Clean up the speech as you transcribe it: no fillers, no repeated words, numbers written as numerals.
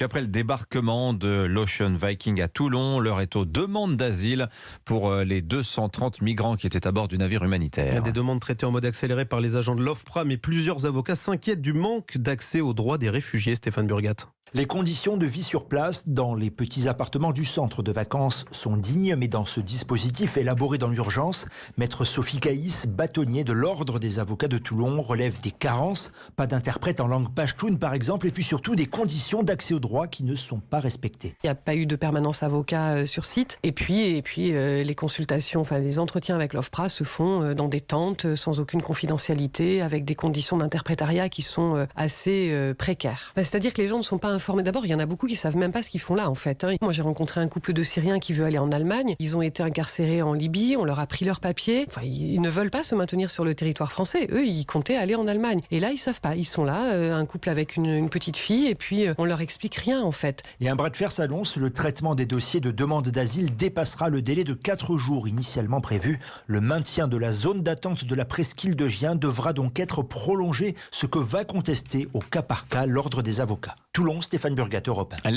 Puis après le débarquement de l'Ocean Viking à Toulon, l'heure est aux demandes d'asile pour les 230 migrants qui étaient à bord du navire humanitaire. Des demandes traitées en mode accéléré par les agents de l'OFPRA, mais plusieurs avocats s'inquiètent du manque d'accès aux droits des réfugiés. Stéphane Burgat. Les conditions de vie sur place dans les petits appartements du centre de vacances sont dignes, mais dans ce dispositif élaboré dans l'urgence, maître Sophie Caïs, bâtonnier de l'Ordre des avocats de Toulon, relève des carences, pas d'interprète en langue pachtoune par exemple, et puis surtout des conditions d'accès aux droits qui ne sont pas respectées. Il n'y a pas eu de permanence avocat sur site, et puis les consultations, les entretiens avec l'OFPRA se font dans des tentes sans aucune confidentialité, avec des conditions d'interprétariat qui sont assez précaires. C'est-à-dire que les gens ne sont pas informés. D'abord, il y en a beaucoup qui savent même pas ce qu'ils font là, en fait. Moi, j'ai rencontré un couple de Syriens qui veut aller en Allemagne. Ils ont été incarcérés en Libye. On leur a pris leurs papiers. Ils ne veulent pas se maintenir sur le territoire français. Eux, ils comptaient aller en Allemagne. Et là, ils savent pas. Ils sont là, un couple avec une petite fille, et puis on leur explique rien, en fait. Et un bras de fer s'annonce. Le traitement des dossiers de demande d'asile dépassera le délai de 4 jours initialement prévu. Le maintien de la zone d'attente de la presqu'île de Gien devra donc être prolongé, ce que va contester au cas par cas l'Ordre des avocats. Toulon, Stéphane Burgat, Europe 1.